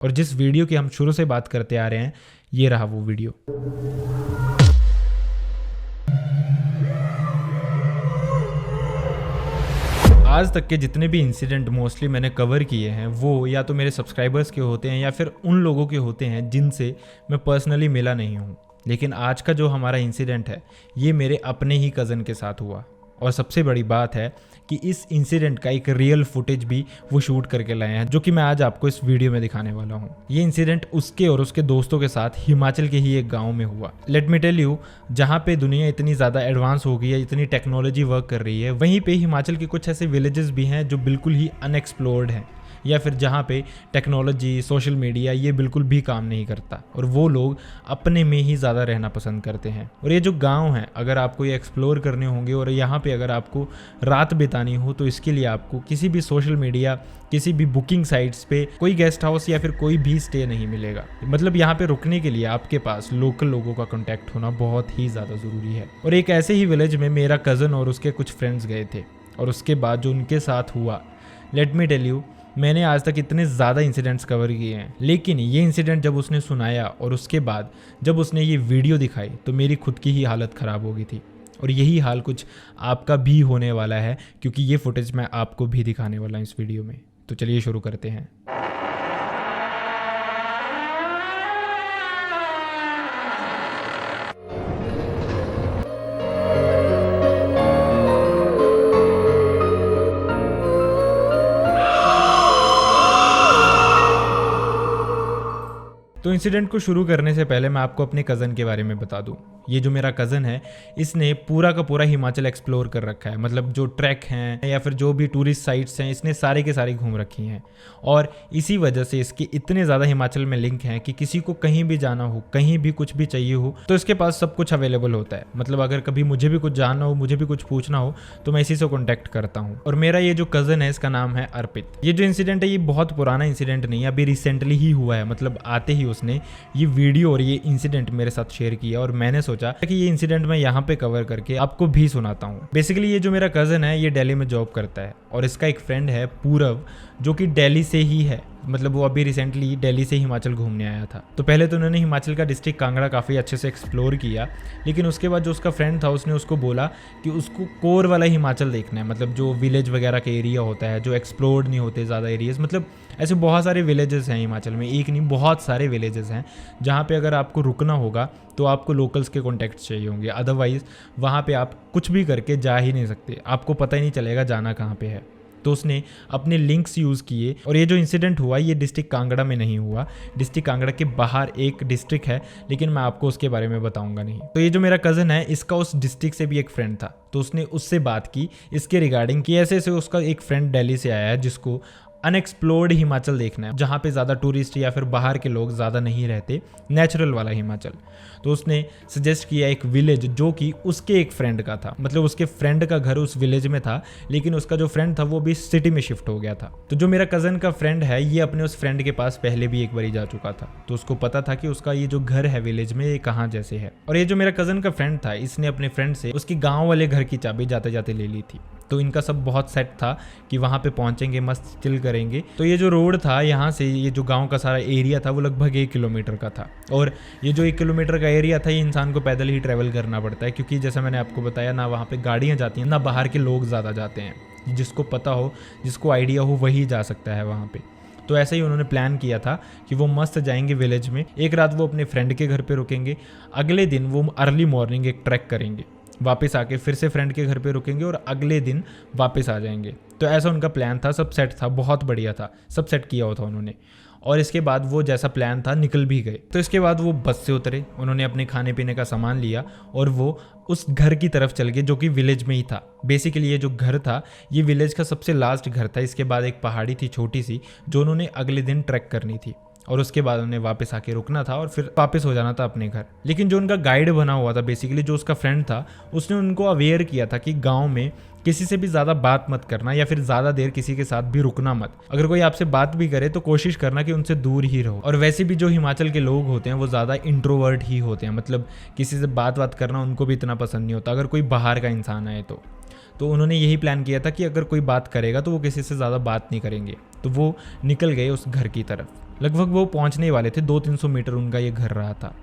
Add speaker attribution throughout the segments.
Speaker 1: और जिस वीडियो की हम शुरू से बात करते आ रहे हैं, ये रहा वो वीडियो। आज तक के जितने भी इंसिडेंट मोस्टली मैंने कवर किए हैं वो या तो मेरे सब्सक्राइबर्स के होते हैं या फिर उन लोगों के होते हैं जिनसे मैं पर्सनली मिला नहीं हूँ। लेकिन आज का जो हमारा इंसिडेंट है ये मेरे अपने ही कज़न के साथ हुआ। और सबसे बड़ी बात है कि इस इंसिडेंट का एक रियल फुटेज भी वो शूट करके लाए हैं, जो कि मैं आज आपको इस वीडियो में दिखाने वाला हूँ। ये इंसिडेंट उसके और उसके दोस्तों के साथ हिमाचल के ही एक गांव में हुआ। लेट मी टेल यू, जहाँ पे दुनिया इतनी ज़्यादा एडवांस हो गई है, इतनी टेक्नोलॉजी वर्क कर रही है, वहीं पे हिमाचल के कुछ ऐसे विलेजेस भी हैं जो बिल्कुल ही अनएक्सप्लोर्ड हैं, या फिर जहाँ पे टेक्नोलॉजी, सोशल मीडिया ये बिल्कुल भी काम नहीं करता और वो लोग अपने में ही ज़्यादा रहना पसंद करते हैं। और ये जो गांव है, अगर आपको ये एक्सप्लोर करने होंगे और यहाँ पे अगर आपको रात बितानी हो तो इसके लिए आपको किसी भी सोशल मीडिया, किसी भी बुकिंग साइट्स पे कोई गेस्ट हाउस या फिर कोई भी स्टे नहीं मिलेगा। मतलब यहाँ पे रुकने के लिए आपके पास लोकल लोगों का कॉन्टैक्ट होना बहुत ही ज़्यादा ज़रूरी है। और एक ऐसे ही विलेज में मेरा कज़न और उसके कुछ फ्रेंड्स गए थे और उसके बाद जो उनके साथ हुआ, लेट मी टेल यू, मैंने आज तक इतने ज़्यादा इंसिडेंट्स कवर किए हैं, लेकिन ये इंसिडेंट जब उसने सुनाया और उसके बाद जब उसने ये वीडियो दिखाई तो मेरी खुद की ही हालत ख़राब हो गई थी। और यही हाल कुछ आपका भी होने वाला है, क्योंकि ये फुटेज मैं आपको भी दिखाने वाला हूँ इस वीडियो में। तो चलिए शुरू करते हैं। तो इंसिडेंट को शुरू करने से पहले मैं आपको अपने कज़न के बारे में बता दूं। ये जो मेरा कज़न है, इसने पूरा का पूरा हिमाचल एक्सप्लोर कर रखा है। मतलब जो ट्रैक हैं या फिर जो भी टूरिस्ट साइट्स हैं, इसने सारे के सारे घूम रखी हैं। और इसी वजह से इसके इतने ज़्यादा हिमाचल में लिंक हैं कि किसी को कहीं भी जाना हो, कहीं भी कुछ भी चाहिए हो, तो इसके पास सब कुछ अवेलेबल होता है। मतलब अगर कभी मुझे भी कुछ जानना हो, मुझे भी कुछ पूछना हो, तो मैं इसी से कॉन्टैक्ट करता हूँ। और मेरा ये जो कज़न है, इसका नाम है अर्पित। ये जो इंसिडेंट है ये बहुत पुराना इंसिडेंट नहीं है, अभी रिसेंटली ही हुआ है। मतलब आते ही उसने ये वीडियो और ये इंसिडेंट मेरे साथ शेयर किया और मैंने सोचा कि ये इंसिडेंट मैं यहाँ पे कवर करके आपको भी सुनाता हूँ। बेसिकली ये जो मेरा कज़न है ये दिल्ली में जॉब करता है और इसका एक फ्रेंड है पूरव, जो कि दिल्ली से ही है। मतलब वो अभी रिसेंटली दिल्ली से हिमाचल घूमने आया था। तो पहले तो उन्होंने हिमाचल का डिस्ट्रिक्ट कांगड़ा काफ़ी अच्छे से एक्सप्लोर किया, लेकिन उसके बाद जो उसका फ्रेंड था उसने उसको बोला कि उसको कोर वाला हिमाचल देखना है। मतलब जो विलेज वगैरह का एरिया होता है, जो एक्सप्लोर्ड नहीं होते ज़्यादा एरियाज़। मतलब ऐसे बहुत सारे विलेजेस हैं हिमाचल में, एक नहीं बहुत सारे विलेजेस हैं जहाँ पे अगर आपको रुकना होगा तो आपको लोकल्स के कॉन्टैक्ट चाहिए होंगे। अदरवाइज़ वहाँ पे आप कुछ भी करके जा ही नहीं सकते, आपको पता ही नहीं चलेगा जाना कहाँ पे है। तो उसने अपने लिंक्स यूज़ किए। और ये जो इंसिडेंट हुआ ये डिस्ट्रिक्ट कांगड़ा में नहीं हुआ, डिस्ट्रिक्ट कांगड़ा के बाहर एक डिस्ट्रिक्ट है, लेकिन मैं आपको उसके बारे में बताऊंगा नहीं। तो ये जो मेरा कज़न है, इसका उस डिस्ट्रिक्ट से भी एक फ्रेंड था, तो उसने उससे बात की इसके रिगार्डिंग कि ऐसे ऐसे उसका एक फ्रेंड दिल्ली से आया है जिसको अनएक्सप्लोर्ड हिमाचल देखना है, जहाँ पे ज़्यादा टूरिस्ट या फिर बाहर के लोग ज़्यादा नहीं रहते, नेचुरल वाला हिमाचल। तो उसने सजेस्ट किया एक विलेज जो कि उसके एक फ्रेंड का था। मतलब उसके फ्रेंड का घर उस विलेज में था, लेकिन उसका जो फ्रेंड था वो भी सिटी में शिफ्ट हो गया था। तो जो मेरा कज़न का फ्रेंड है ये अपने उस फ्रेंड के पास पहले भी एक बारी जा चुका था, तो उसको पता था कि उसका ये जो घर है विलेज में ये कहाँ जैसे है। और ये जो मेरा कज़न का फ्रेंड था, इसने अपने फ्रेंड से उसके गाँव वाले घर की चाबी जाते जाते ले ली थी। तो इनका सब बहुत सेट था कि वहाँ पे पहुँचेंगे, मस्त चिल करेंगे। तो ये जो रोड था यहाँ से, ये जो गांव का सारा एरिया था वो लगभग 1 किलोमीटर का था। और ये जो 1 किलोमीटर का एरिया था ये इंसान को पैदल ही ट्रैवल करना पड़ता है, क्योंकि जैसा मैंने आपको बताया ना वहाँ पे गाड़ियाँ जाती हैं ना बाहर के लोग ज़्यादा जाते हैं। जिसको पता हो, जिसको आइडिया हो, वही जा सकता है वहाँ पे। तो ऐसे ही उन्होंने प्लान किया था कि वो मस्त जाएंगे विलेज में, एक रात वो अपने फ्रेंड के घर पे रुकेंगे, अगले दिन वो अर्ली मॉर्निंग एक ट्रैक करेंगे, वापस आके फिर से फ्रेंड के घर पे रुकेंगे और अगले दिन वापस आ जाएंगे। तो ऐसा उनका प्लान था, सब सेट था, बहुत बढ़िया था, सब सेट किया हुआ था उन्होंने। और इसके बाद वो जैसा प्लान था निकल भी गए। तो इसके बाद वो बस से उतरे, उन्होंने अपने खाने पीने का सामान लिया और वो उस घर की तरफ चल गए जो कि विलेज में ही था। बेसिकली ये जो घर था ये विलेज का सबसे लास्ट घर था। इसके बाद एक पहाड़ी थी छोटी सी, जो उन्होंने अगले दिन ट्रैक करनी थी और उसके बाद उन्हें वापस आके रुकना था और फिर वापस हो जाना था अपने घर। लेकिन जो उनका गाइड बना हुआ था, बेसिकली जो उसका फ्रेंड था, उसने उनको अवेयर किया था कि गांव में किसी से भी ज़्यादा बात मत करना या फिर ज़्यादा देर किसी के साथ भी रुकना मत। अगर कोई आपसे बात भी करे तो कोशिश करना कि उनसे दूर ही रहो। और वैसे भी जो हिमाचल के लोग होते हैं वो ज़्यादा इंट्रोवर्ट ही होते हैं। मतलब किसी से बात करना उनको भी इतना पसंद नहीं होता अगर कोई बाहर का इंसान आए तो उन्होंने यही प्लान किया था कि अगर कोई बात करेगा तो वो किसी से ज़्यादा बात नहीं करेंगे। तो वो निकल गए उस घर की तरफ। लगभग वो पहुंचने वाले थे, 200-300 मीटर उनका ये घर रहा था।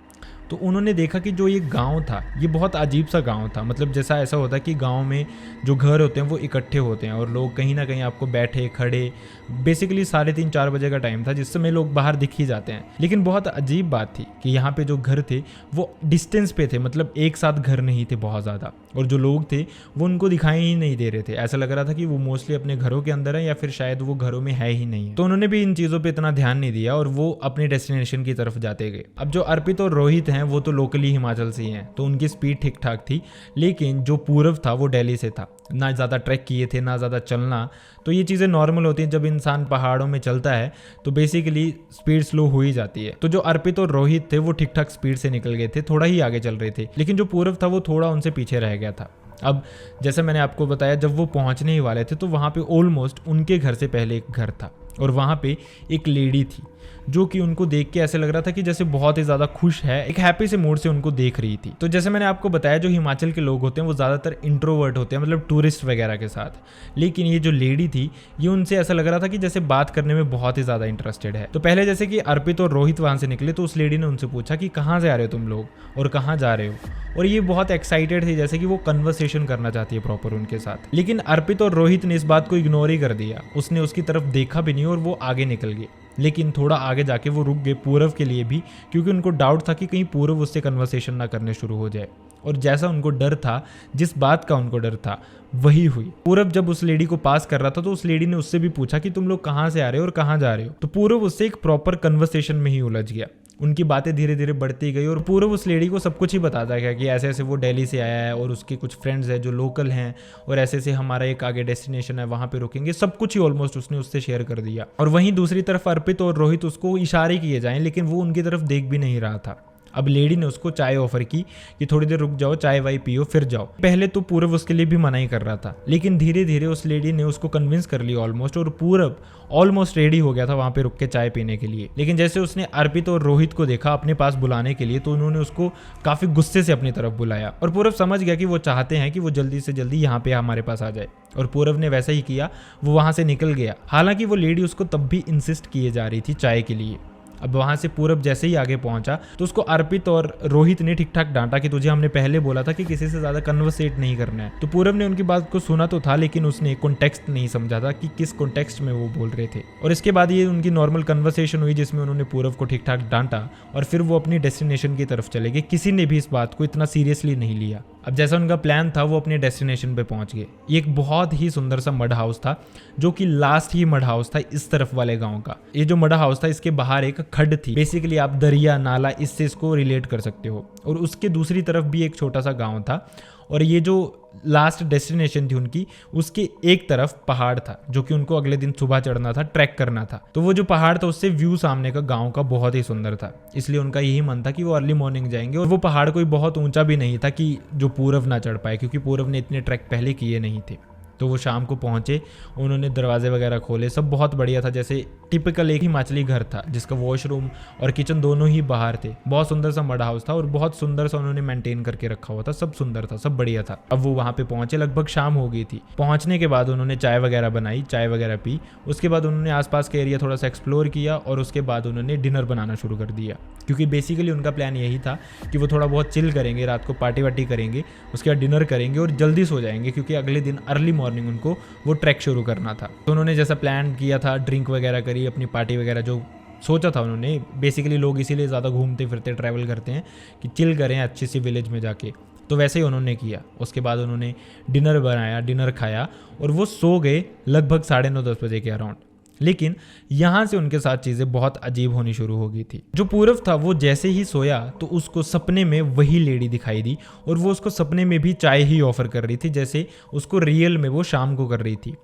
Speaker 1: तो उन्होंने देखा कि जो ये गांव था ये बहुत अजीब सा गांव था। मतलब जैसा ऐसा होता है कि गांव में जो घर होते हैं वो इकट्ठे होते हैं और लोग कहीं ना कहीं आपको बैठे खड़े, बेसिकली 3:30-4 बजे का टाइम था जिस समय लोग बाहर दिख ही जाते हैं। लेकिन बहुत अजीब बात थी कि यहाँ पे जो घर थे वो डिस्टेंस पे थे, मतलब एक साथ घर नहीं थे बहुत ज़्यादा, और जो लोग थे वो उनको दिखाई ही नहीं दे रहे थे। ऐसा लग रहा था कि वो मोस्टली अपने घरों के अंदर है या फिर शायद वो घरों में है ही नहीं है। तो उन्होंने भी इन चीज़ों पर इतना ध्यान नहीं दिया और वो अपने डेस्टिनेशन की तरफ जाते गए। अब जो अर्पित और रोहित हैं वो तो लोकली हिमाचल से ही हैं, तो उनकी स्पीड ठीक ठाक थी। लेकिन जो पूरव था वो दिल्ली से था, ना ज़्यादा ट्रैक किए थे ना ज़्यादा चलना। तो ये चीज़ें नॉर्मल होती हैं, जब इंसान पहाड़ों में चलता है तो बेसिकली स्पीड स्लो हो ही जाती है। तो जो अर्पित और रोहित थे वो ठीक ठाक स्पीड से निकल गए थे, थोड़ा ही आगे चल रहे थे। लेकिन जो पूरव था वो थोड़ा उनसे पीछे रह गया था। अब जैसे मैंने आपको बताया, जब वो पहुंचने ही वाले थे तो वहाँ पे ऑलमोस्ट उनके घर से पहले एक घर था और वहाँ पे एक लेडी थी जो कि उनको देख के ऐसे लग रहा था कि जैसे बहुत ही ज़्यादा खुश है, एक हैप्पी से मूड से उनको देख रही थी। तो जैसे मैंने आपको बताया, जो हिमाचल के लोग होते हैं वो ज़्यादातर इंट्रोवर्ट होते हैं, मतलब टूरिस्ट वगैरह के साथ। लेकिन ये जो लेडी थी ये उनसे ऐसा लग रहा था कि जैसे बात करने में बहुत ही ज़्यादा इंटरेस्टेड है। तो पहले जैसे कि अर्पित और रोहित वहाँ से निकले तो उस लेडी ने उनसे पूछा कि कहाँ से आ रहे हो तुम लोग और कहाँ जा रहे हो, और ये बहुत एक्साइटेड थी, जैसे कि वो कन्वर्सेशन करना चाहती है प्रॉपर उनके साथ। लेकिन अर्पित और रोहित ने इस बात को इग्नोर ही कर दिया, उसने उसकी तरफ देखा भी नहीं और वो आगे निकल गए। लेकिन थोड़ा आगे जाके वो रुक गए पूरव के लिए भी, क्योंकि उनको डाउट था कि कहीं पूरव उससे कन्वर्सेशन ना करने शुरू हो जाए। और जैसा उनको डर था, जिस बात का उनको डर था वही हुई। पूरव जब उस लेडी को पास कर रहा था तो उस लेडी ने उससे भी पूछा कि तुम लोग कहाँ से आ रहे हो और कहाँ जा रहे हो। तो पूरव उससे एक प्रॉपर कन्वर्सेशन में ही उलझ गया। उनकी बातें धीरे धीरे बढ़ती गई और पूरव उस लेडी को सब कुछ ही बताता गया कि ऐसे ऐसे वो दिल्ली से आया है और उसके कुछ फ्रेंड्स हैं जो लोकल हैं, और ऐसे ऐसे हमारा एक आगे डेस्टिनेशन है, वहाँ पे रुकेंगे। सब कुछ ही ऑलमोस्ट उसने उससे शेयर कर दिया। और वहीं दूसरी तरफ अर्पित और रोहित उसको इशारे किए जाएं, लेकिन वो उनकी तरफ देख भी नहीं रहा था। अब लेडी ने उसको चाय ऑफर की कि थोड़ी देर रुक जाओ, चाय वाय पियो फिर जाओ। पहले तो पूरव उसके लिए भी मना ही कर रहा था, लेकिन धीरे धीरे उस लेडी ने उसको कन्विंस कर लिया ऑलमोस्ट, और पूरव ऑलमोस्ट रेडी हो गया था वहां पे रुक के चाय पीने के लिए। लेकिन जैसे उसने अर्पित और रोहित को देखा अपने पास बुलाने के लिए, तो उन्होंने उसको काफी गुस्से से अपनी तरफ बुलाया। और पूरव समझ गया कि वो चाहते हैं कि वो जल्दी से जल्दी यहाँ पे हमारे पास आ जाए, और पूरव ने वैसा ही किया, वो वहां से निकल गया। हालांकि वो लेडी उसको तब भी इंसिस्ट किए जा रही थी चाय के लिए। अब वहां से पूरब जैसे ही आगे पहुंचा तो उसको अर्पित और रोहित ने ठीक ठाक डांटा कि तुझे हमने पहले बोला था कि किसी से ज्यादा कन्वर्सेट नहीं करना है। तो पूरब ने उनकी बात को सुना तो था, लेकिन उसने कॉन्टेक्स्ट नहीं समझा था कि किस कॉन्टेक्स्ट में वो बोल रहे थे। और इसके बाद ये उनकी नॉर्मल कन्वर्सेशन हुई जिसमें उन्होंने पूरब को ठीक ठाक डांटा और फिर वो अपनी डेस्टिनेशन की तरफ चले गए। किसी ने भी इस बात को इतना सीरियसली नहीं लिया। अब जैसा उनका प्लान था वो अपने डेस्टिनेशन पे पहुंच गए। ये एक बहुत ही सुंदर सा मड हाउस था, जो कि लास्ट ही मड हाउस था इस तरफ वाले गांव का। ये जो मड हाउस था इसके बाहर एक खड्ड थी, बेसिकली आप दरिया नाला इससे इसको रिलेट कर सकते हो। और उसके दूसरी तरफ भी एक छोटा सा गांव था, और ये जो लास्ट डेस्टिनेशन थी उनकी, उसके एक तरफ पहाड़ था जो कि उनको अगले दिन सुबह चढ़ना था, ट्रैक करना था। तो वो जो पहाड़ था उससे व्यू सामने का गांव का बहुत ही सुंदर था, इसलिए उनका यही मन था कि वो अर्ली मॉर्निंग जाएंगे। और वो पहाड़ कोई बहुत ऊंचा भी नहीं था कि जो पूरव ना चढ़ पाए, क्योंकि पूरव ने इतने ट्रैक पहले किए नहीं थे। तो वो शाम को पहुंचे, उन्होंने दरवाजे वगैरह खोले, सब बहुत बढ़िया था। जैसे टिपिकल एक हिमाचली घर था जिसका वॉशरूम और किचन दोनों ही बाहर थे। बहुत सुंदर सा मड हाउस था और बहुत सुंदर सा उन्होंने मेंटेन करके रखा हुआ था, सब सुंदर था, सब बढ़िया था। अब वो वहाँ पे पहुंचे, लगभग शाम हो गई थी। पहुंचने के बाद उन्होंने चाय वगैरह बनाई, चाय वगैरह पी। उसके बाद उन्होंने आसपास का एरिया थोड़ा सा एक्सप्लोर किया और उसके बाद उन्होंने डिनर बनाना शुरू कर दिया, क्योंकि बेसिकली उनका प्लान यही था कि वो थोड़ा बहुत चिल करेंगे, रात को पार्टी वार्टी करेंगे, उसके बाद डिनर करेंगे और जल्दी सो जाएंगे, क्योंकि अगले दिन अर्ली मॉर्निंग उनको वो ट्रैक शुरू करना था। तो उन्होंने जैसा प्लान किया था, ड्रिंक वगैरह करी, अपनी पार्टी वगैरह जो सोचा था उन्होंने। बेसिकली लोग इसीलिए ज़्यादा घूमते फिरते ट्रैवल करते हैं कि चिल करें अच्छी सी विलेज में जाके, तो वैसे ही उन्होंने किया। उसके बाद उन्होंने डिनर बनाया, डिनर खाया और वो सो गए लगभग 9:30-10 बजे के अराउंड। लेकिन यहाँ से उनके साथ चीज़ें बहुत अजीब होनी शुरू हो गई थी। जो पूरव था वो जैसे ही सोया तो उसको सपने में वही लेडी दिखाई दी, और वो उसको सपने में भी चाय ही ऑफर कर रही थी जैसे उसको रियल में वो शाम को कर रही थी।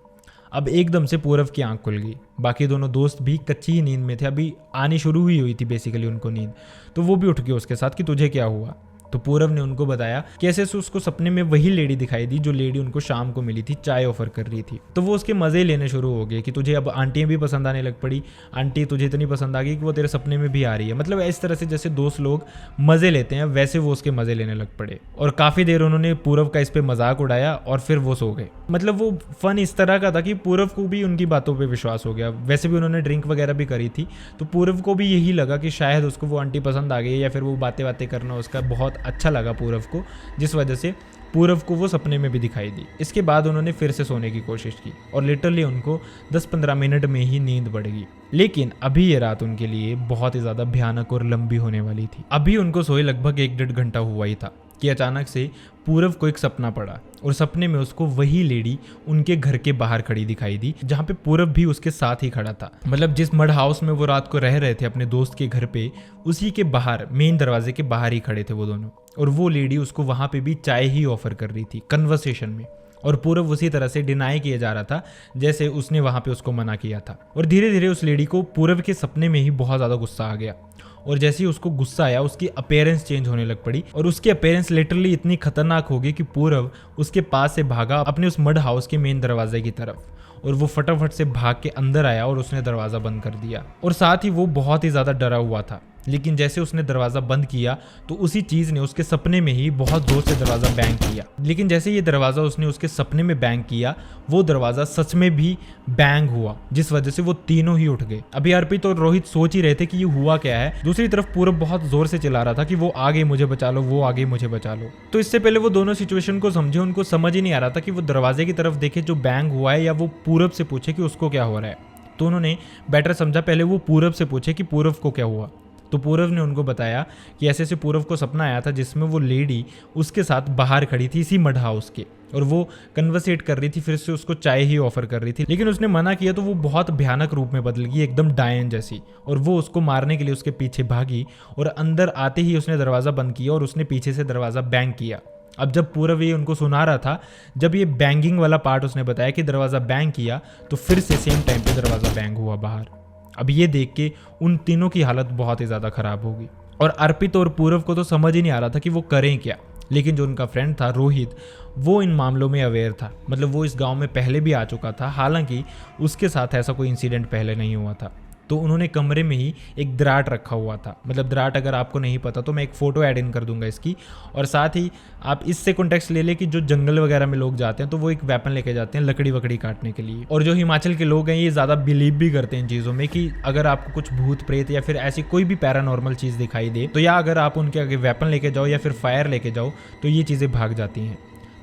Speaker 1: अब एकदम से पूरव की आंख खुल गई। बाकी दोनों दोस्त भी कच्ची ही नींद में थे, अभी आनी शुरू ही हुई थी बेसिकली उनको नींद। तो वो भी उठ गए उसके साथ कि तुझे क्या हुआ। तो पूरव ने उनको बताया कि ऐसे उसको सपने में वही लेडी दिखाई दी जो लेडी उनको शाम को मिली थी, चाय ऑफर कर रही थी। तो वो उसके मजे लेने शुरू हो गए कि तुझे अब आंटियां भी पसंद आने लग पड़ी, आंटी तुझे इतनी पसंद आ गई कि वो तेरे सपने में भी आ रही है। मतलब इस तरह से जैसे दोस्त लोग मजे लेते हैं वैसे वो उसके मजे लेने लग पड़े और काफी देर उन्होंने पूरव का इस पे मजाक उड़ाया और फिर वो सो गए। मतलब वो फन इस तरह का था कि पूरव को भी उनकी बातों पे विश्वास हो गया। वैसे भी उन्होंने ड्रिंक वगैरह भी करी थी, तो पूरव को भी यही लगा कि शायद उसको वो आंटी पसंद आ गई या फिर वो बातें बातें करना उसका बहुत अच्छा लगा पूरव को, जिस वजह से पूरव को वो सपने में भी दिखाई दी। इसके बाद उन्होंने फिर से सोने की कोशिश की और लिटरली उनको 10-15 मिनट में ही नींद पड़ गई। लेकिन अभी ये रात उनके लिए बहुत ही ज़्यादा भयानक और लंबी होने वाली थी। अभी उनको सोए लगभग 1-1.5 घंटा हुआ ही था कि अचानक से पूरव को एक सपना पड़ा और सपने में उसको वही लेडी उनके घर के बाहर खड़ी दिखाई दी जहाँ पे पूरव भी उसके साथ ही खड़ा था। मतलब जिस मड हाउस में वो रात को रह रहे थे अपने दोस्त के घर पे, उसी के बाहर मेन दरवाजे के बाहर ही खड़े थे वो दोनों, और वो लेडी उसको वहाँ पे भी चाय ही ऑफर कर रही थी कन्वर्सेशन में। और पूरव उसी तरह से डिनाई किया जा रहा था जैसे उसने वहाँ पे उसको मना किया था। और धीरे धीरे उस लेडी को पूरव के सपने में ही बहुत ज़्यादा गुस्सा आ गया और जैसे ही उसको गुस्सा आया उसकी अपीयरेंस चेंज होने लग पड़ी और उसकी अपीयरेंस लिटरली इतनी खतरनाक हो गई कि पूरव उसके पास से भागा अपने उस मड हाउस के मेन दरवाजे की तरफ और वो फटाफट से भाग के अंदर आया और उसने दरवाज़ा बंद कर दिया। और साथ ही वो बहुत ही ज़्यादा डरा हुआ था, लेकिन जैसे उसने दरवाज़ा बंद किया तो उसी चीज़ ने उसके सपने में ही बहुत ज़ोर से दरवाज़ा बैंग किया। लेकिन जैसे ये दरवाज़ा उसने उसके सपने में बैंग किया, वो दरवाज़ा सच में भी बैंग हुआ, जिस वजह से वो तीनों ही उठ गए। अभी अर्पित और रोहित सोच ही रहे थे कि ये हुआ क्या है। दूसरी तरफ पूरव बहुत ज़ोर से चिल्ला रहा था कि वो आगे मुझे बचा लो, वो आगे मुझे बचा लो। तो इससे पहले वो दोनों सिचुएशन को समझे, उनको समझ ही नहीं आ रहा था कि वो दरवाजे की तरफ देखे जो बैंग हुआ है या वो पूरव से पूछे कि उसको क्या हो रहा है। तो उन्होंने बेटर समझा पहले वो पूरव से पूछे कि पूरव को क्या हुआ। तो पूरव ने उनको बताया कि ऐसे ऐसे पूरव को सपना आया था जिसमें वो लेडी उसके साथ बाहर खड़ी थी इसी मड हाउस के, और वो कन्वर्सेट कर रही थी, फिर से उसको चाय ही ऑफर कर रही थी। लेकिन उसने मना किया तो वो बहुत भयानक रूप में बदल गई, एकदम डायन जैसी, और वो उसको मारने के लिए उसके पीछे भागी और अंदर आते ही उसने दरवाज़ा बंद किया और उसने पीछे से दरवाज़ा बैंग किया। अब जब पूरव ये उनको सुना रहा था, जब ये बैंगिंग वाला पार्ट उसने बताया कि दरवाज़ा बैंग किया, तो फिर से सेम टाइम पे दरवाज़ा बैंग हुआ बाहर। अब ये देख के उन तीनों की हालत बहुत ही ज़्यादा ख़राब होगी और अर्पित और पूरव को तो समझ ही नहीं आ रहा था कि वो करें क्या। लेकिन जो उनका फ्रेंड था रोहित, वो इन मामलों में अवेयर था। मतलब वो इस गांव में पहले भी आ चुका था, हालांकि उसके साथ ऐसा कोई इंसिडेंट पहले नहीं हुआ था। तो उन्होंने कमरे में ही एक दराट रखा हुआ था। मतलब दराट अगर आपको नहीं पता तो मैं एक फ़ोटो ऐड इन कर दूंगा इसकी, और साथ ही आप इससे कॉन्टेक्स्ट ले लें कि जो जंगल वगैरह में लोग जाते हैं तो वो एक वेपन लेके जाते हैं लकड़ी वकड़ी काटने के लिए। और जो हिमाचल के लोग हैं ये ज़्यादा बिलीव भी करते हैं इन चीज़ों में कि अगर आपको कुछ भूत प्रेत या फिर ऐसी कोई भी पैरानॉर्मल चीज़ दिखाई दे तो या अगर आप उनके आगे वेपन लेके जाओ या फिर फायर लेके जाओ तो ये चीज़ें भाग जाती हैं।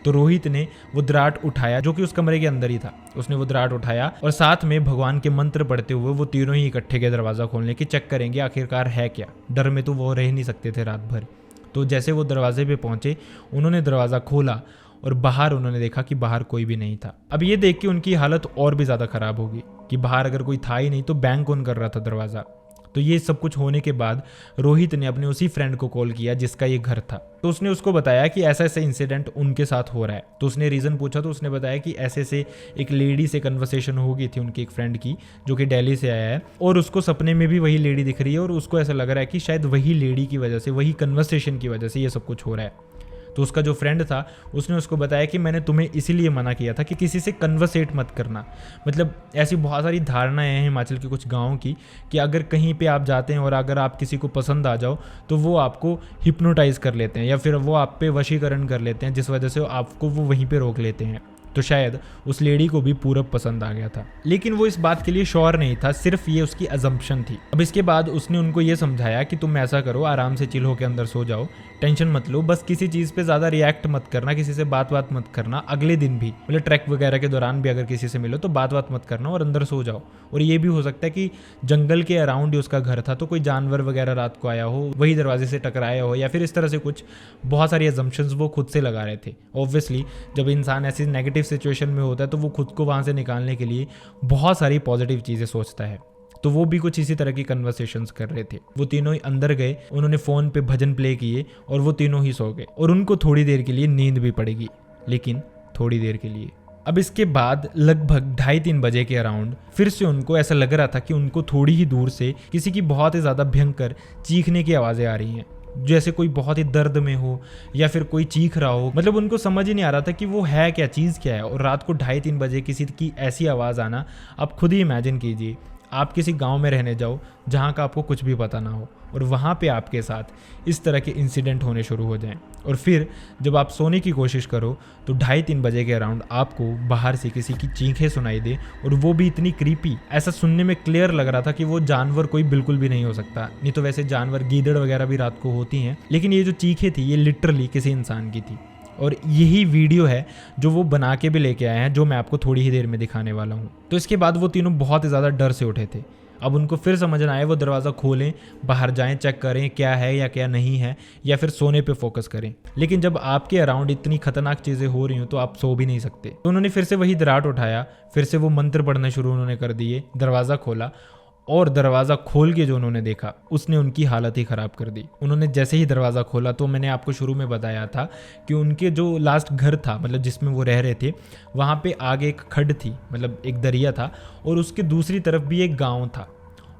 Speaker 1: तो रोहित ने वो दराट उठाया जो कि उस कमरे के अंदर ही था। उसने वो दराट उठाया और साथ में भगवान के मंत्र पढ़ते हुए वो तीनों ही इकट्ठे गए दरवाज़ा खोलने की, चेक करेंगे आखिरकार है क्या। डर में तो वो रह नहीं सकते थे रात भर। तो जैसे वो दरवाजे पे पहुंचे उन्होंने दरवाज़ा खोला और बाहर उन्होंने देखा कि बाहर कोई भी नहीं था। अब ये देख के उनकी हालत और भी ज़्यादा ख़राब होगी कि बाहर अगर कोई था ही नहीं तो बैंग कौन कर रहा था दरवाज़ा। तो ये सब कुछ होने के बाद रोहित ने अपने उसी फ्रेंड को कॉल किया जिसका ये घर था। तो उसने उसको बताया कि ऐसा ऐसा इंसिडेंट उनके साथ हो रहा है। तो उसने रीज़न पूछा तो उसने बताया कि ऐसे से एक लेडी से कन्वर्सेशन हो गई थी उनकी एक फ्रेंड की जो कि दिल्ली से आया है, और उसको सपने में भी वही लेडी दिख रही है और उसको ऐसा लग रहा है कि शायद वही लेडी की वजह से, वही कन्वर्सेशन की वजह से ये सब कुछ हो रहा है। तो उसका जो फ्रेंड था उसने उसको बताया कि मैंने तुम्हें इसीलिए मना किया था कि किसी से कन्वर्सेट मत करना। मतलब ऐसी बहुत सारी धारणाएं हैं हिमाचल के कुछ गाँव की कि अगर कहीं पे आप जाते हैं और अगर आप किसी को पसंद आ जाओ तो वो आपको हिप्नोटाइज कर लेते हैं या फिर वो आप पे वशीकरण कर लेते हैं, जिस वजह से आपको वो वहीं पे रोक लेते हैं। तो शायद उस लेडी को भी पूरब पसंद आ गया था, लेकिन वो इस बात के लिए श्योर नहीं था, सिर्फ ये उसकी अजम्पशन थी। अब इसके बाद उसने उनको ये समझाया कि तुम ऐसा करो, आराम से चिल होकर अंदर सो जाओ, टेंशन मत लो, बस किसी चीज़ पे ज़्यादा रिएक्ट मत करना, किसी से बात मत करना। अगले दिन भी मतलब ट्रैक वगैरह के दौरान भी अगर किसी से मिलो तो बात मत करना और अंदर सो जाओ। और ये भी हो सकता है कि जंगल के अराउंड ही उसका घर था तो कोई जानवर वगैरह रात को आया हो, वही दरवाजे से टकराया हो या फिर इस तरह से कुछ बहुत सारी अजम्पशंस वो खुद से लगा रहे थे। ऑब्वियसली जब इंसान ऐसी नेगेटिव सिचुएशन में होता है तो वो खुद को वहाँ से निकालने के लिए बहुत सारी पॉजिटिव चीज़ें सोचता है। तो वो भी कुछ इसी तरह की कन्वर्सेशंस कर रहे थे। वो तीनों ही अंदर गए, उन्होंने फ़ोन पे भजन प्ले किए और वो तीनों ही सो गए और उनको थोड़ी देर के लिए नींद भी पड़ेगी, लेकिन थोड़ी देर के लिए। अब इसके बाद लगभग 2:30-3 बजे के अराउंड फिर से उनको ऐसा लग रहा था कि उनको थोड़ी ही दूर से किसी की बहुत ही ज़्यादा भयंकर चीखने की आवाज़ें आ रही हैं। जैसे कोई बहुत ही दर्द में हो या फिर कोई चीख रहा हो। मतलब उनको समझ ही नहीं आ रहा था कि वो है क्या, चीज़ क्या है। और रात को 2:30-3 बजे किसी की ऐसी आवाज़ आना, आप खुद ही इमेजिन कीजिए, आप किसी गांव में रहने जाओ जहां का आपको कुछ भी पता ना हो और वहां पे आपके साथ इस तरह के इंसिडेंट होने शुरू हो जाएं। और फिर जब आप सोने की कोशिश करो तो 2:30-3 बजे के अराउंड आपको बाहर से किसी की चीखें सुनाई दे, और वो भी इतनी क्रीपी। ऐसा सुनने में क्लियर लग रहा था कि वो जानवर कोई बिल्कुल भी नहीं हो सकता। नहीं तो वैसे जानवर, गीदड़ वगैरह भी रात को होती हैं, लेकिन ये जो चीखें थी ये लिटरली किसी इंसान की थी। और यही वीडियो है जो वो बना के भी लेके आए हैं, जो मैं आपको थोड़ी ही देर में दिखाने वाला हूँ। तो इसके बाद वो तीनों बहुत ही ज़्यादा डर से उठे थे। अब उनको फिर समझ ना आए, वो दरवाज़ा खोलें, बाहर जाएं, चेक करें क्या है या क्या नहीं है, या फिर सोने पे फोकस करें। लेकिन जब आपके अराउंड इतनी खतरनाक चीज़ें हो रही हूँ तो आप सो भी नहीं सकते। तो उन्होंने फिर से वही दराट उठाया, फिर से वो मंत्र पढ़ना शुरू उन्होंने कर दिए, दरवाज़ा खोला, और दरवाज़ा खोल के जो उन्होंने देखा उसने उनकी हालत ही ख़राब कर दी। उन्होंने जैसे ही दरवाज़ा खोला, तो मैंने आपको शुरू में बताया था कि उनके जो लास्ट घर था, मतलब जिसमें वो रह रहे थे, वहाँ पे आगे एक खड्ड थी, मतलब एक दरिया था, और उसके दूसरी तरफ भी एक गांव था।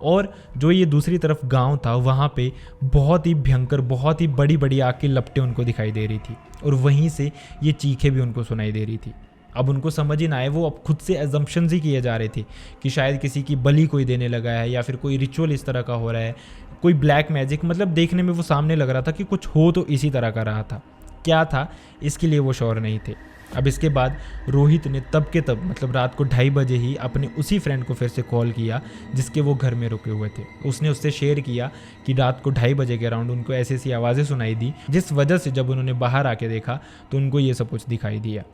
Speaker 1: और जो ये दूसरी तरफ गांव था, वहाँ पे बहुत ही भयंकर, बहुत ही बड़ी बड़ी आग की लपटें उनको दिखाई दे रही थी, और वहीं से ये चीखें भी उनको सुनाई दे रही थी। अब उनको समझ ही ना आए, वो अब खुद से एजम्पशंस ही किए जा रहे थे कि शायद किसी की बलि कोई देने लगा है, या फिर कोई रिचुअल इस तरह का हो रहा है, कोई ब्लैक मैजिक। मतलब देखने में वो सामने लग रहा था कि कुछ हो तो इसी तरह का रहा था। क्या था इसके लिए वो श्योर नहीं थे। अब इसके बाद रोहित ने तब के तब, मतलब रात को 2:30 बजे ही अपने उसी फ्रेंड को फिर से कॉल किया जिसके वो घर में रुके हुए थे। उसने उससे शेयर किया कि रात को 2:30 बजे के अराउंड उनको ऐसी ऐसी आवाज़ें सुनाई दी, जिस वजह से जब उन्होंने बाहर आके देखा तो उनको ये सब कुछ दिखाई दिया।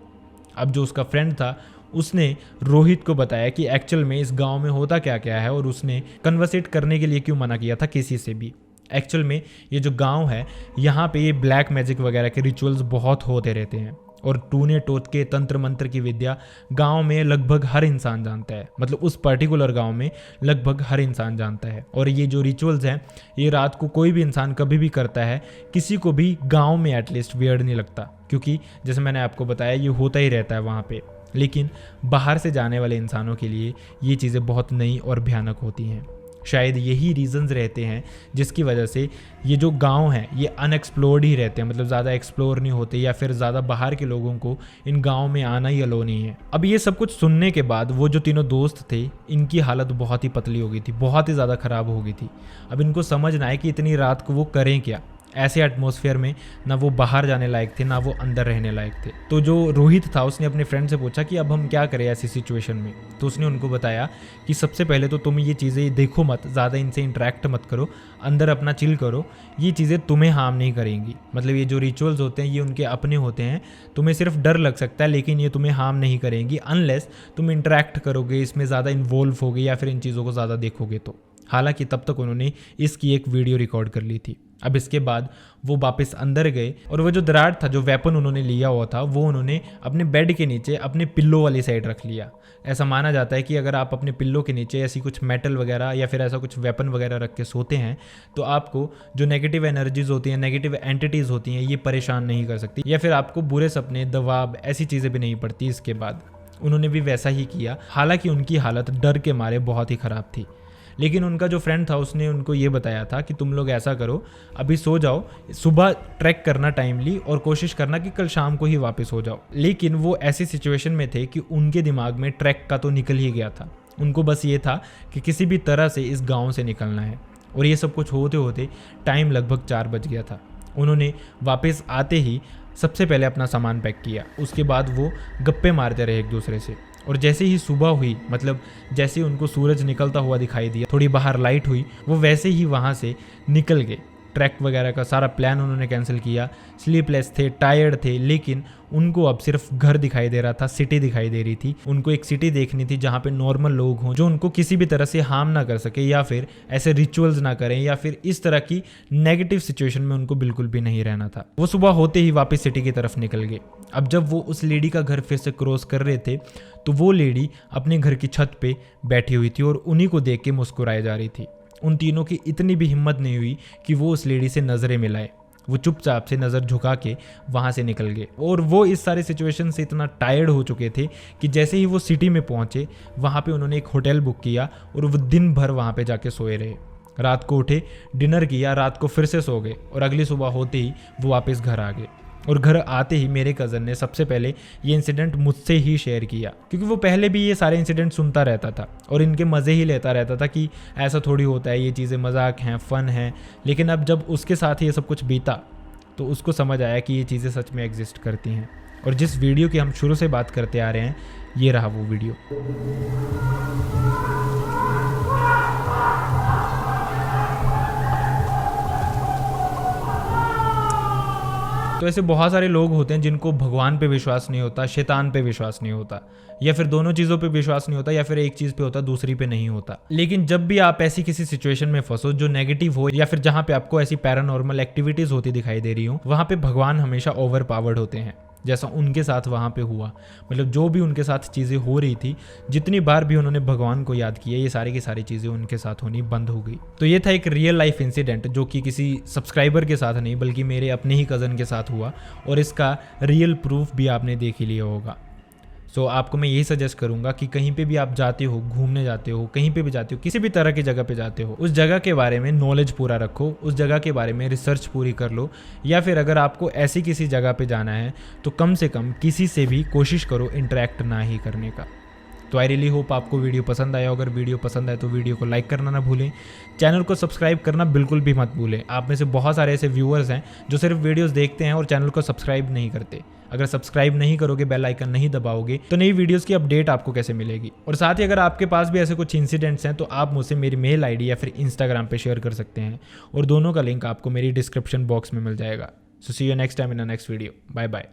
Speaker 1: अब जो उसका फ्रेंड था उसने रोहित को बताया कि एक्चुअल में इस गांव में होता क्या क्या है, और उसने कन्वर्सेट करने के लिए क्यों मना किया था किसी से भी। एक्चुअल में ये जो गांव है, यहाँ पे ये ब्लैक मैजिक वगैरह के रिचुअल्स बहुत होते रहते हैं, और टूने टोटके, तंत्र मंत्र की विद्या गांव में लगभग हर इंसान जानता है। मतलब उस पर्टिकुलर गांव में लगभग हर इंसान जानता है। और ये जो रिचुअल्स हैं, ये रात को कोई भी इंसान कभी भी करता है, किसी को भी गांव में एटलीस्ट वियर्ड नहीं लगता, क्योंकि जैसे मैंने आपको बताया ये होता ही रहता है वहाँ पे। लेकिन बाहर से जाने वाले इंसानों के लिए ये चीज़ें बहुत नई और भयानक होती हैं। शायद यही रीजंस रहते हैं जिसकी वजह से ये जो गांव हैं ये अनएक्सप्लोर्ड ही रहते हैं, मतलब ज़्यादा एक्सप्लोर नहीं होते, या फिर ज़्यादा बाहर के लोगों को इन गांव में आना ही अलो नहीं है। अब ये सब कुछ सुनने के बाद वो जो तीनों दोस्त थे, इनकी हालत बहुत ही पतली हो गई थी, बहुत ही ज़्यादा ख़राब हो गई थी। अब इनको समझ ना आए कि इतनी रात को वो करें क्या। ऐसे एटमॉस्फेयर में ना वो बाहर जाने लायक थे, ना वो अंदर रहने लायक थे। तो जो रोहित था उसने अपने फ्रेंड से पूछा कि अब हम क्या करें ऐसी सिचुएशन में। तो उसने उनको बताया कि सबसे पहले तो तुम ये चीज़ें देखो मत, ज़्यादा इनसे इंटरेक्ट मत करो, अंदर अपना चिल करो। ये चीज़ें तुम्हें हार्म नहीं करेंगी। मतलब ये जो रिचुअल्स होते हैं ये उनके अपने होते हैं, तुम्हें सिर्फ डर लग सकता है, लेकिन ये तुम्हें हार्म नहीं करेंगी अनलेस तुम इंटरेक्ट करोगे, इसमें ज़्यादा इन्वॉल्व होगे या फिर इन चीज़ों को ज़्यादा देखोगे तो। हालांकि तब तक उन्होंने इसकी एक वीडियो रिकॉर्ड कर ली थी। अब इसके बाद वो वापस अंदर गए, और वो जो दरार था, जो वेपन उन्होंने लिया हुआ था, वो उन्होंने अपने बेड के नीचे अपने पिल्लो वाली साइड रख लिया। ऐसा माना जाता है कि अगर आप अपने पिल्लो के नीचे ऐसी कुछ मेटल वगैरह या फिर ऐसा कुछ वेपन वगैरह रख के सोते हैं तो आपको जो नेगेटिव एनर्जीज होती हैं, नेगेटिव एंटिटीज़ होती हैं, ये परेशान नहीं कर सकती, या फिर आपको बुरे सपने, दबाव, ऐसी चीज़ें भी नहीं पड़ती। इसके बाद उन्होंने भी वैसा ही किया। हालांकि उनकी हालत डर के मारे बहुत ही ख़राब थी, लेकिन उनका जो फ्रेंड था उसने उनको ये बताया था कि तुम लोग ऐसा करो, अभी सो जाओ, सुबह ट्रैक करना टाइमली, और कोशिश करना कि कल शाम को ही वापस हो जाओ। लेकिन वो ऐसी सिचुएशन में थे कि उनके दिमाग में ट्रैक का तो निकल ही गया था। उनको बस ये था कि किसी भी तरह से इस गांव से निकलना है। और ये सब कुछ होते होते टाइम लगभग 4 बज गया था। उन्होंने वापस आते ही सबसे पहले अपना सामान पैक किया, उसके बाद वो गप्पे मारते रहे एक दूसरे से। और जैसे ही सुबह हुई, मतलब जैसे ही उनको सूरज निकलता हुआ दिखाई दिया, थोड़ी बाहर लाइट हुई, वो वैसे ही वहाँ से निकल गए। ट्रैक वगैरह का सारा प्लान उन्होंने कैंसिल किया। स्लीपलेस थे, टायर्ड थे, लेकिन उनको अब सिर्फ घर दिखाई दे रहा था, सिटी दिखाई दे रही थी। उनको एक सिटी देखनी थी जहाँ पे नॉर्मल लोग हों, जो उनको किसी भी तरह से हार्म ना कर सके, या फिर ऐसे रिचुअल्स ना करें, या फिर इस तरह की नेगेटिव सिचुएशन में उनको बिल्कुल भी नहीं रहना था। वो सुबह होते ही वापस सिटी की तरफ निकल गए। अब जब वो उस लेडी का घर फिर से क्रॉस कर रहे थे तो वो लेडी अपने घर की छत पे बैठी हुई थी और उन्हीं को देख के मुस्कुराई जा रही थी। उन तीनों की इतनी भी हिम्मत नहीं हुई कि वो उस लेडी से नज़रें मिलाए। वो चुपचाप से नज़र झुका के वहाँ से निकल गए। और वो इस सारे सिचुएशन से इतना टायर्ड हो चुके थे कि जैसे ही वो सिटी में पहुँचे, वहाँ पे उन्होंने एक होटल बुक किया और वो दिन भर वहाँ पे जाके सोए रहे। रात को उठे, डिनर किया, रात को फिर से सो गए और अगली सुबह होते ही वो वापस घर आ गए। और घर आते ही मेरे कज़न ने सबसे पहले ये इंसिडेंट मुझसे ही शेयर किया, क्योंकि वो पहले भी ये सारे इंसिडेंट सुनता रहता था और इनके मज़े ही लेता रहता था कि ऐसा थोड़ी होता है, ये चीज़ें मजाक हैं, फ़न है। लेकिन अब जब उसके साथ ये सब कुछ बीता तो उसको समझ आया कि ये चीज़ें सच में एग्जिस्ट करती हैं। और जिस वीडियो की हम शुरू से बात करते आ रहे हैं, ये रहा वो वीडियो। तो ऐसे बहुत सारे लोग होते हैं जिनको भगवान पे विश्वास नहीं होता, शैतान पे विश्वास नहीं होता, या फिर दोनों चीज़ों पे विश्वास नहीं होता, या फिर एक चीज़ पे होता दूसरी पे नहीं होता। लेकिन जब भी आप ऐसी किसी सिचुएशन में फंसो जो नेगेटिव हो, या फिर जहाँ पे आपको ऐसी पैरानॉर्मल एक्टिविटीज़ होती दिखाई दे रही हो, वहाँ पे भगवान हमेशा ओवर पावर्ड होते हैं, जैसा उनके साथ वहाँ पे हुआ। मतलब जो भी उनके साथ चीज़ें हो रही थी, जितनी बार भी उन्होंने भगवान को याद किया, ये सारी की सारी चीज़ें उनके साथ होनी बंद हो गई। तो ये था एक रियल लाइफ इंसिडेंट जो कि किसी सब्सक्राइबर के साथ नहीं बल्कि मेरे अपने ही कज़न के साथ हुआ, और इसका रियल प्रूफ भी आपने देख ही लिया होगा। सो आपको मैं यही सजेस्ट करूंगा कि कहीं पे भी आप जाते हो, घूमने जाते हो, कहीं पे भी जाते हो, किसी भी तरह की जगह पे जाते हो, उस जगह के बारे में नॉलेज पूरा रखो, उस जगह के बारे में रिसर्च पूरी कर लो। या फिर अगर आपको ऐसी किसी जगह पे जाना है तो कम से कम किसी से भी कोशिश करो इंटरेक्ट ना ही करने का। तो आई रियली होप आपको वीडियो पसंद आया। अगर वीडियो पसंद आए तो वीडियो को लाइक करना ना भूलें, चैनल को सब्सक्राइब करना बिल्कुल भी मत भूलें। आप में से बहुत सारे ऐसे व्यूअर्स हैं जो सिर्फ वीडियोस देखते हैं और चैनल को सब्सक्राइब नहीं करते। अगर सब्सक्राइब नहीं करोगे, बेल आइकन नहीं दबाओगे, तो नई वीडियोस की अपडेट आपको कैसे मिलेगी। और साथ ही अगर आपके पास भी ऐसे कुछ इंसिडेंट्स हैं तो आप मुझसे मेरी मेल आईडी या फिर इंस्टाग्राम पे शेयर कर सकते हैं, और दोनों का लिंक आपको मेरी डिस्क्रिप्शन बॉक्स में मिल जाएगा। So see you next time in the next video. Bye bye.